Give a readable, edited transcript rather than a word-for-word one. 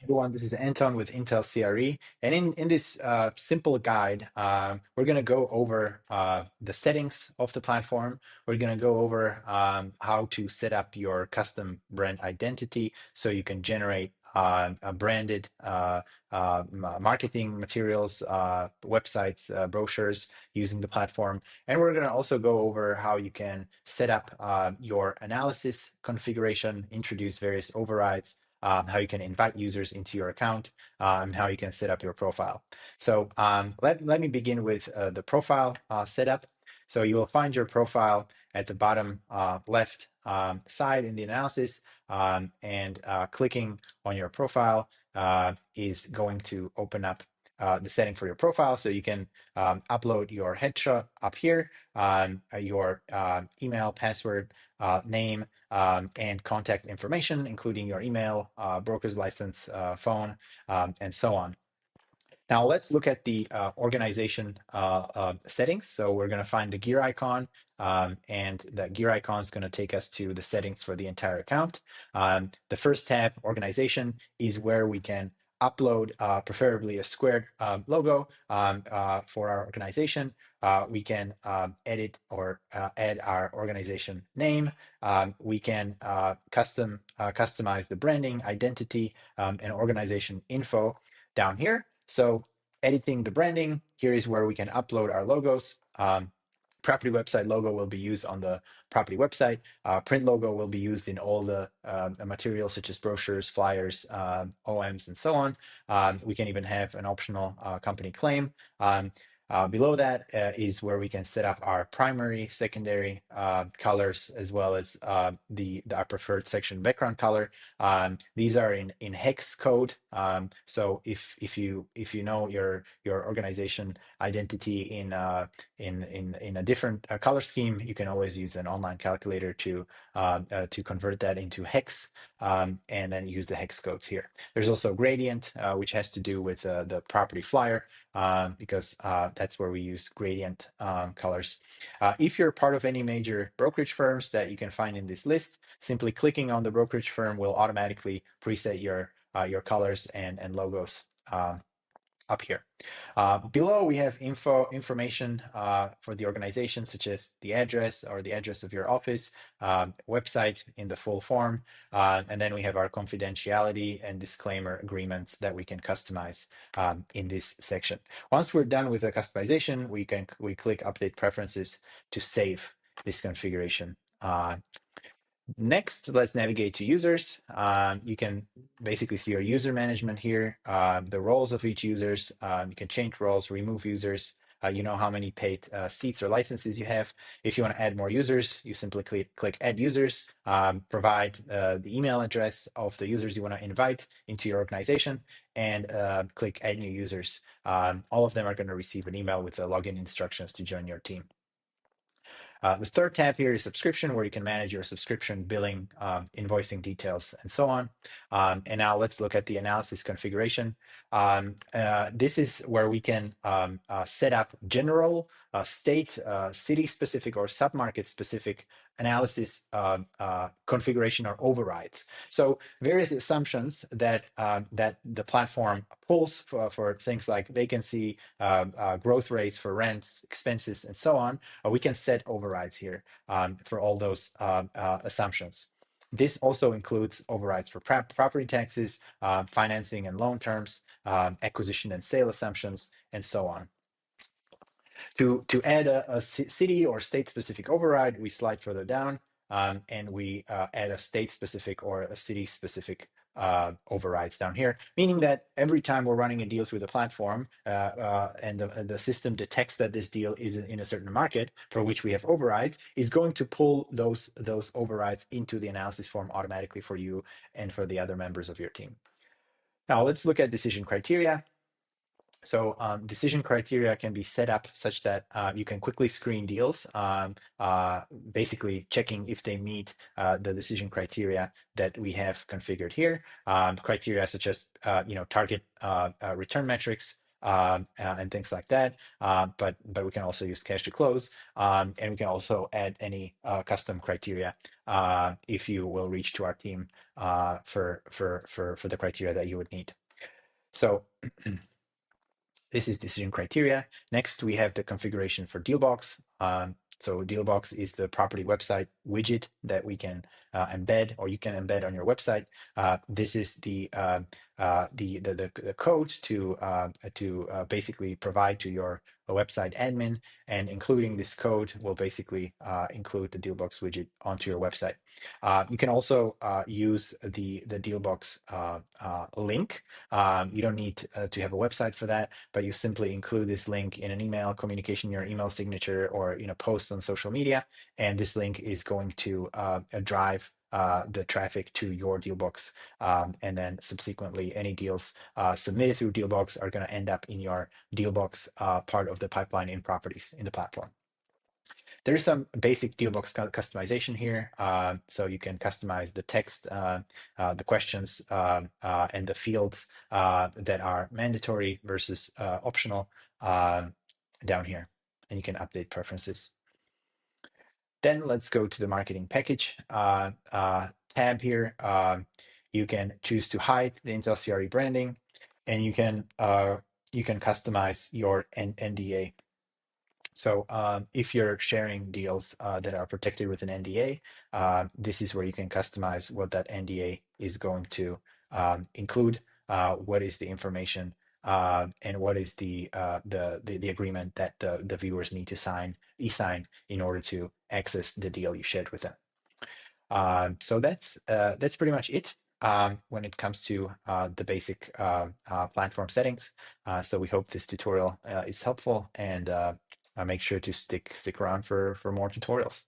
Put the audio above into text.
Everyone, this is Anton with IntellCRE. And in this simple guide, we're going to go over the settings of the platform. We're going to go over how to set up your custom brand identity so you can generate a branded marketing materials, websites, brochures using the platform. And we're going to also go over how you can set up your analysis configuration, introduce various overrides, how you can invite users into your account, and how you can set up your profile. So let me begin with the profile setup. So you will find your profile at the bottom left side in the analysis, and clicking on your profile is going to open up the setting for your profile. So you can upload your headshot up here, your email, password, name, and contact information, including your email, broker's license, phone, and so on. Now let's look at the organization settings. So we're going to find the gear icon, and that gear icon is going to take us to the settings for the entire account. The first tab, organization, is where we can upload preferably a squared logo for our organization. We can edit or add our organization name. We can customize the branding, identity, and organization info down here. So editing the branding, here is where we can upload our logos. Property website logo will be used on the property website. Print logo will be used in all the materials such as brochures, flyers, OMs, and so on. We can even have an optional company claim. Below that is where we can set up our primary, secondary colors, as well as our preferred section background color. These are in hex code. So if you know your organization identity in a different color scheme, you can always use an online calculator to convert that into hex, and then use the hex codes here. There's also gradient, which has to do with the property flyer, because that's where we use gradient colors. If you're part of any major brokerage firms that you can find in this list, simply clicking on the brokerage firm will automatically preset your colors and logos up here. Below, we have information for the organization, such as the address or the address of your office, website in the full form, and then we have our confidentiality and disclaimer agreements that we can customize in this section. Once we're done with the customization, we click Update Preferences to save this configuration. Next, let's navigate to users. You can basically see your user management here, the roles of each users. You can change roles, remove users. You know how many paid seats or licenses you have. If you want to add more users, you simply click Add Users, provide the email address of the users you want to invite into your organization, and click Add New Users. All of them are going to receive an email with the login instructions to join your team. The third tab here is subscription, where you can manage your subscription, billing, invoicing details, and so on. And now let's look at the analysis configuration. This is where we can set up general, state, city-specific, or submarket-specific analysis configuration or overrides. So various assumptions that the platform pulls for things like vacancy, growth rates for rents, expenses, and so on. We can set overrides here for all those assumptions. This also includes overrides for property taxes, financing and loan terms, acquisition and sale assumptions, and so on. To add a city or state-specific override, we slide further down, and we add a state-specific or a city-specific overrides down here, meaning that every time we're running a deal through the platform, and the system detects that this deal is in a certain market for which we have overrides, is going to pull those overrides into the analysis form automatically for you and for the other members of your team. Now let's look at decision criteria. So decision criteria can be set up such that you can quickly screen deals, basically checking if they meet the decision criteria that we have configured here. Criteria such as target return metrics, and things like that. But we can also use cash to close, and we can also add any custom criteria if you will reach to our team for the criteria that you would need. So this is decision criteria. Next, we have the configuration for Dealbox. So Dealbox is the property website widget that we can embed, or you can embed on your website. This is the code to basically provide to your website admin, and including this code will basically include the Dealbox widget onto your website. You can also use the Dealbox link. You don't need to have a website for that, but you simply include this link in an email communication, your email signature, or post on social media, and this link is going to drive the traffic to your Dealbox, and then subsequently any deals submitted through Dealbox are going to end up in your Dealbox part of the pipeline in properties in the platform. There's some basic Dealbox customization here. So you can customize the text, the questions, and the fields that are mandatory versus optional down here. And you can update preferences. Then let's go to the marketing package tab here. You can choose to hide the IntellCRE branding, and you can customize your NDA. So if you're sharing deals that are protected with an NDA, this is where you can customize what that NDA is going to include, what is the information, and what is the agreement that the viewers need to e-sign in order to access the deal you shared with them. So that's pretty much it when it comes to the basic platform settings. So we hope this tutorial is helpful, and make sure to stick around for more tutorials.